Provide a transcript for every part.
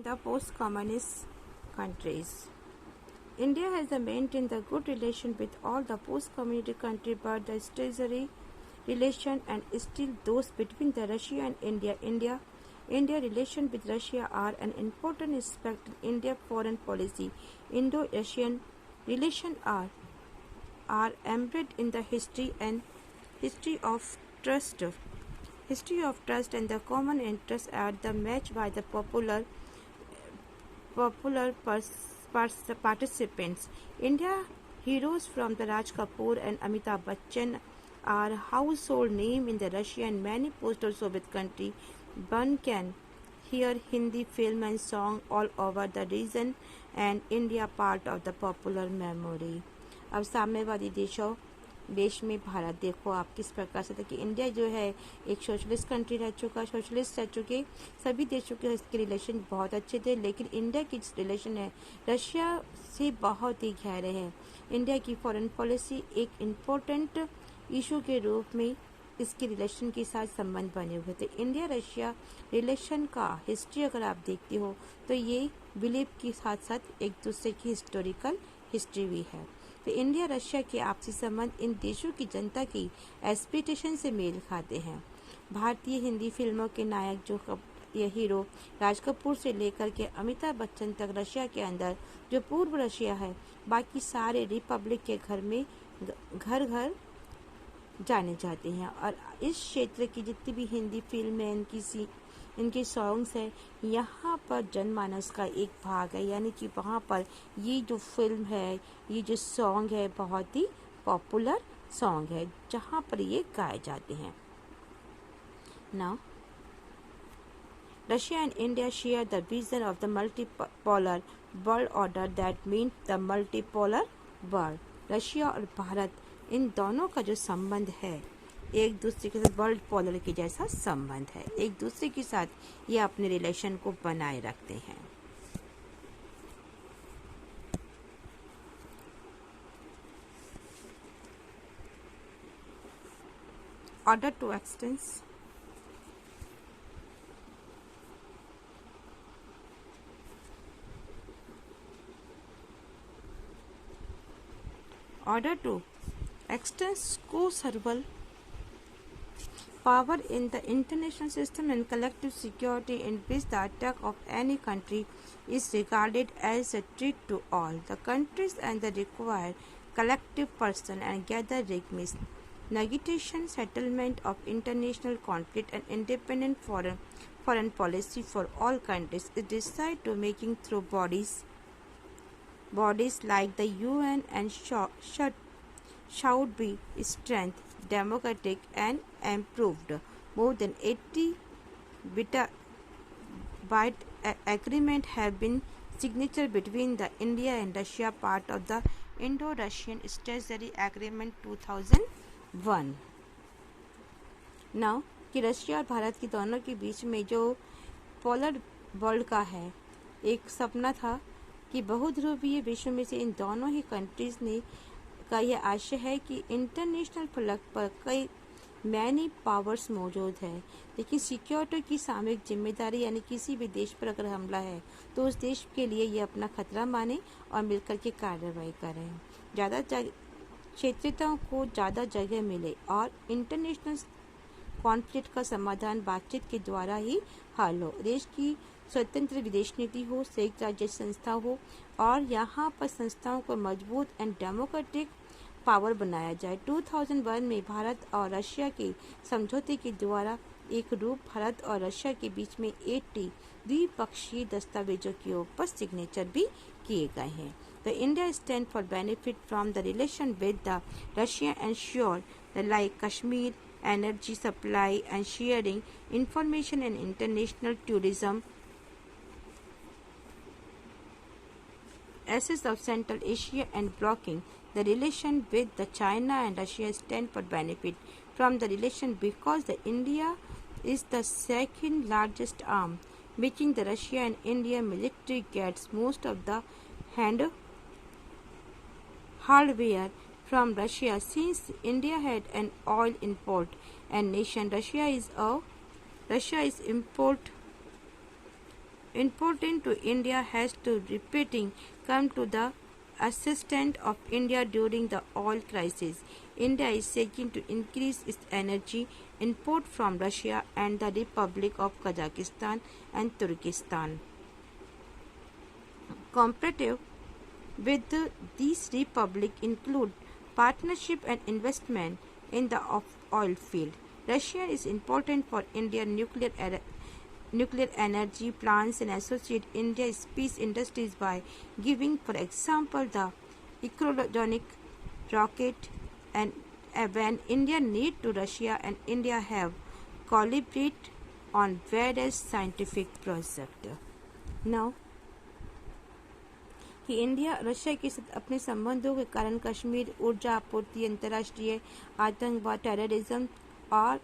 the post-communist countries. India has maintained a good relation with all the post-communist countries, but the strategic relation and still those between the Russia and India relations with Russia are an important aspect in India's foreign policy. Indo-Russian relations are embedded in the history of trust. History of trust and the common interests are the match by the popular participants. India heroes from the Raj Kapoor and Amitabh Bachchan are household name in the Russia and many post-Soviet countries. One can hear Hindi film and song all over the region and India part of the popular memory. अब साम्यवादी देश में भारत देखो आप किस प्रकार से था कि इंडिया जो है एक सोशलिस्ट कंट्री रह चुके सभी देशों के इसके रिलेशन बहुत अच्छे थे, लेकिन इंडिया की रिलेशन है रशिया से बहुत ही गहरे हैं। इंडिया की फॉरेन पॉलिसी एक इम्पोर्टेंट इशू के रूप में इसके रिलेशन के साथ संबंध बने हुए थे। इंडिया रशिया रिलेशन का हिस्ट्री अगर आप देखते हो तो ये बिलीव के साथ साथ एक दूसरे की हिस्टोरिकल हिस्ट्री भी है। तो इंडिया रशिया के आपसी संबंध इन देशों की जनता की एक्सपेक्टेशन से मेल खाते हैं। भारतीय हिंदी फिल्मों के नायक जो ये हीरो राज कपूर से लेकर के अमिताभ बच्चन तक रशिया के अंदर जो पूर्व रशिया है, बाकी सारे रिपब्लिक के घर में घर घर जाने जाते हैं। और इस क्षेत्र की जितनी भी हिंदी फिल्म है इनके सॉन्ग्स है, यहाँ पर जनमानस का एक भाग है, यानी कि वहाँ पर ये जो फिल्म है, ये जो सॉन्ग है बहुत ही पॉपुलर सॉन्ग है जहाँ पर ये गाए जाते हैं। Now Russia and India share the vision of the multipolar world order that means the multipolar world. Russia और भारत इन दोनों का जो संबंध है एक दूसरे के साथ वर्ल्ड पोलर के जैसा संबंध है, एक दूसरे के साथ ये अपने रिलेशन को बनाए रखते हैं। Order to extend co-serval power in the international system and collective security in which the attack of any country is regarded as a threat to all the countries and the required collective person and gather regiments, negotiation, settlement of international conflict and independent foreign policy for all countries is decided to making through bodies like the UN and should be strengthened, democratic and improved. More than 80 byte agreement have been signature between the India and Russia part of the Indo-Russian Strategic Agreement 2001. Now कि Russia और भारत की दोनों के बीच में जो polar world का है एक सपना था कि बहुध्रुवीय विश्व में से इन दोनों ही कंट्रीज ने का यह आशय है कि इंटरनेशनल फलक पर कई मैनी पावर्स मौजूद है, लेकिन सिक्योरिटी की सामूहिक जिम्मेदारी यानी किसी भी देश पर अगर हमला है तो उस देश के लिए ये अपना खतरा माने और मिलकर के कार्रवाई करें, ज़्यादा क्षेत्रीयताओं को ज़्यादा जगह मिले और इंटरनेशनल कॉन्फ्लिक्ट का समाधान बातचीत के द्वारा ही हल हो, देश की स्वतंत्र विदेश नीति हो, संयुक्त राज्य संस्था हो और यहाँ पर संस्थाओं को मजबूत एंड डेमोक्रेटिक पावर बनाया जाए। 2001 में भारत और रशिया के समझौते के द्वारा एक रूप भारत और रशिया के बीच में 80 द्विपक्षीय दस्तावेजों के ऊपर सिग्नेचर भी किए गए हैं। The India stand for benefit from the relation with the Russia and sure like Kashmir, energy supply and sharing information and international tourism, access of Central Asia and blocking the relation with the China and Russia stand for benefit from the relation because the India is the second largest arm, making the Russia and India military gets most of the hardware from Russia since India had an oil import and nation Russia is important to India has to repeating come to the assistance of India during the oil crisis. India is seeking to increase its energy import from Russia and the Republic of Kazakhstan and Turkestan. Comparative with these republics include partnership and investment in the oil field. Russia is important for Indian nuclear energy plants and associate India's space industries by giving, for example, the echologenic rocket and when India need to Russia and India have collaborate on various scientific projects. Now, कि India Russia के साथ अपने संबंधों के कारण कश्मीर, ऊर्जा आपूर्ति, अंतर्राष्ट्रीय आतंकवाद, टेररिज्म और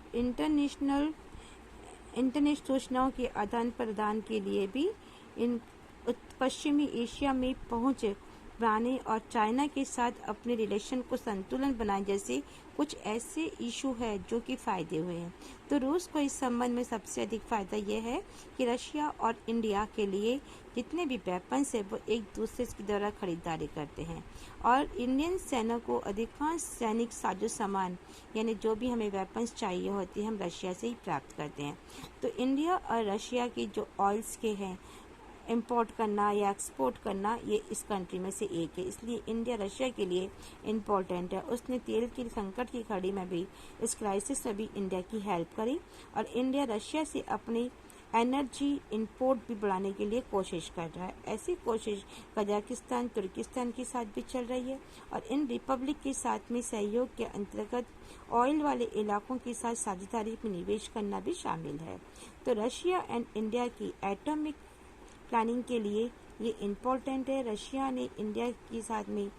इंटरनेट सूचनाओं के आदान प्रदान के लिए भी इन पश्चिमी एशिया में पहुंच बनाने और चाइना के साथ अपने रिलेशन को संतुलन बनाए जैसे कुछ ऐसे इशू है जो कि फायदे हुए हैं। तो रूस को इस संबंध में सबसे अधिक फायदा यह है कि रशिया और इंडिया के लिए जितने भी वेपन्स है वो एक दूसरे के द्वारा खरीदारी करते हैं और इंडियन सेना को अधिकांश सैनिक साजो सामान यानी जो भी हमें वेपन्स चाहिए होती है हम रशिया से ही प्राप्त करते हैं। तो इंडिया और रशिया की जो ऑयल्स के हैं इंपोर्ट करना या एक्सपोर्ट करना ये इस कंट्री में से एक है, इसलिए इंडिया रशिया के लिए इम्पोर्टेंट है। उसने तेल की संकट की घड़ी में भी इस क्राइसिस में भी इंडिया की हेल्प करी और इंडिया रशिया से अपनी एनर्जी इंपोर्ट भी बढ़ाने के लिए कोशिश कर रहा है। ऐसी कोशिश कजाकिस्तान, तुर्किस्तान के साथ भी चल रही है और इन रिपब्लिक के साथ में सहयोग के अंतर्गत ऑयल वाले इलाकों के साथ साझेदारी में निवेश करना भी शामिल है। तो रशिया एंड इंडिया की एटॉमिक प्लानिंग के लिए ये इम्पोर्टेंट है। रशिया ने इंडिया के साथ में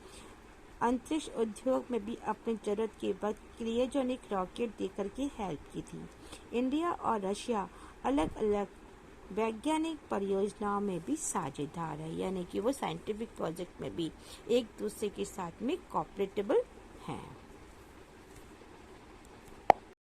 अंतरिक्ष उद्योग में भी अपनी जरूरत के बाद क्रियोजेनिक रॉकेट देकर के हेल्प की थी। इंडिया और रशिया अलग अलग वैज्ञानिक परियोजनाओं में भी साझेदार है, यानी कि वो साइंटिफिक प्रोजेक्ट में भी एक दूसरे के साथ में कोऑपरेटेबल हैं।